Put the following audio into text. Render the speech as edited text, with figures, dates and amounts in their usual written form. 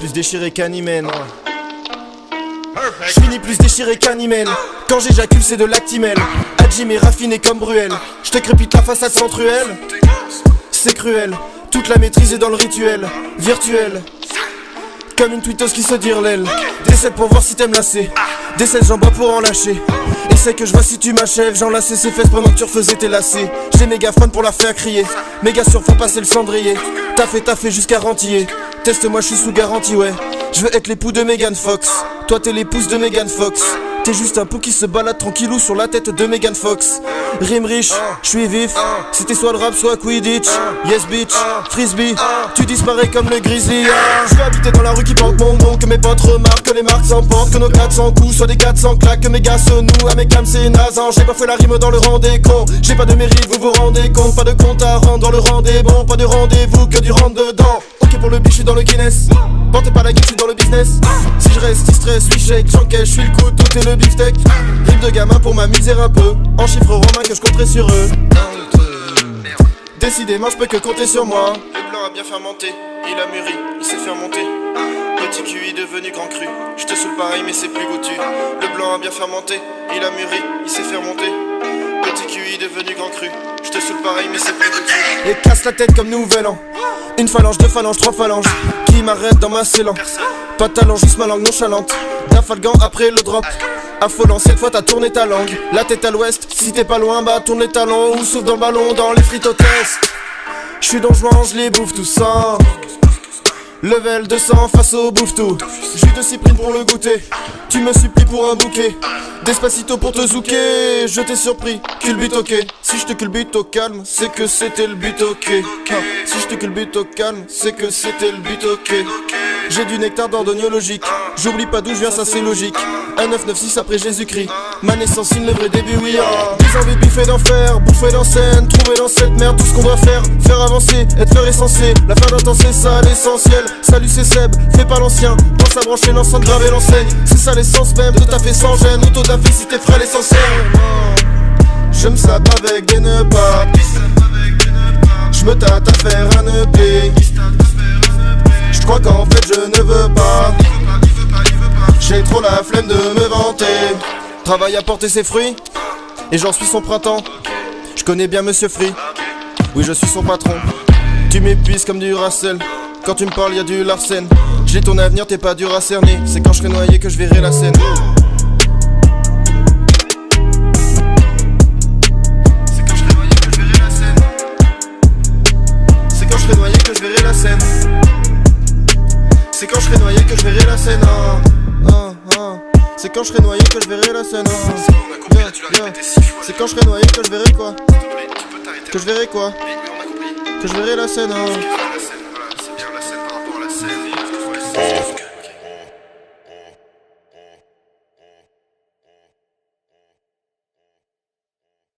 plus déchiré qu'un hymen. J'finis plus déchiré qu'un hymen. Quand j'éjacule c'est de l'actimel. Adjim est raffiné comme Bruel. J'te crépite la façade sans truelle. C'est cruel, toute la maîtrise est dans le rituel virtuel. Comme une tweetos qui se dire l'aile. Décède pour voir si t'aimes lasser. Décède j'en bats pour en lâcher. Essaie que je vois si tu m'achèves. J'enlaçais ses fesses pendant que tu refaisais tes lacets. J'ai mégaphone pour la faire crier. Méga sûr faut passer le cendrier. T'as fait jusqu'à rentiller. Teste-moi je suis sous garantie ouais. Je veux être l'époux de Megan Fox. Toi t'es l'épouse de Megan Fox. T'es juste un pou qui se balade tranquillou sur la tête de Megan Fox. Rime riche, j'suis vif. C'était soit le rap soit Quidditch. Yes bitch, frisbee. Tu disparais comme le grizzly. Je veux habiter dans la rue qui porte mon nom. Que mes potes remarquent, que les marques s'emportent. Que nos 400 coups soient des 400 claques. Que mes gars se nouent à mes cams c'est nasant. J'ai pas fait la rime dans le rang des cons. J'ai pas de mérite, vous vous rendez compte. Pas de compte à rendre dans le rang des bons. Pas de rendez-vous que du rentre dedans. Ok pour le bitch, j'suis dans le Guinness. Portez pas la gueule, j'suis dans le business. Si je reste distrait, suis shake, j'encaisse, j'suis le couteau, t'es le beefsteak. Rime de gamin pour m'amuser un peu. En chiffres romains que je compterai sur eux. Décidément, j'peux que compter sur moi. Le blanc a bien fermenté, il a mûri, il s'est fermenté. Petit QI devenu grand cru. J'te saoule pareil, mais c'est plus goûtu. Le blanc a bien fermenté, il a mûri, il s'est fermenté. Petit QI devenu grand cru. J'te saoule pareil, mais c'est plus goûtu. Et casse la tête comme nouvel an. Une phalange, deux phalanges, trois phalanges. Qui m'arrête dans ma célan? Pas de talent, juste ma langue nonchalante. D'Afalgan après le drop. Affolant, cette fois t'as tourné ta langue. La tête à l'ouest, si t'es pas loin, bah tourne les talons. Ou souffle dans le ballon, dans les frites au test. J'suis dans joint, j'les bouffe tout ça. Level 200 face au bouffe-tout. Jus de cyprine pour le goûter. Tu me supplies pour un bouquet. Despacito pour te zouker. Je t'ai surpris, culbute ok. Si je te culbute au calme, c'est que c'était le but ok. Si je te culbute au calme, c'est que c'était le but ok. J'ai du nectar d'ordoniologique. J'oublie pas d'où je viens, ça c'est logique. 1996 après Jésus-Christ. Ma naissance signe le vrai début, oui. 10 envies de biffer d'enfer, bouffer dans scène. Trouver dans cette merde tout ce qu'on doit faire. Faire avancer, être faire essentiel. La fin d'un temps c'est ça l'essentiel. Salut c'est Seb, fais pas l'ancien. Pense à brancher l'enceinte, graver l'enseigne. C'est ça l'essence même, tout à fait sans gêne. Auto-da-fait si t'es frère l'essentiel. Je me sape avec des nœuds pas. Je me tâte à faire un EP. Je crois qu'en fait je ne veux pas. J'ai trop la flemme de me vanter. Travail à porter ses fruits. Et j'en suis son printemps. Je connais bien Monsieur Free. Oui je suis son patron. Tu m'épuises comme du Racel. Quand tu me parles y'a du Larsen. J'ai ton avenir, t'es pas dur à cerner. C'est quand je serai noyé que je verrai la scène. C'est quand je serai noyé que je verrai la scène. C'est quand je serai noyé que je verrai la scène. C'est quand je serai noyé que je verrai la scène. C'est quand je serai noyé que je verrai la scène. C'est quand je serai noyé que je verrai quoi? Que je verrai quoi? Que je verrai la scène.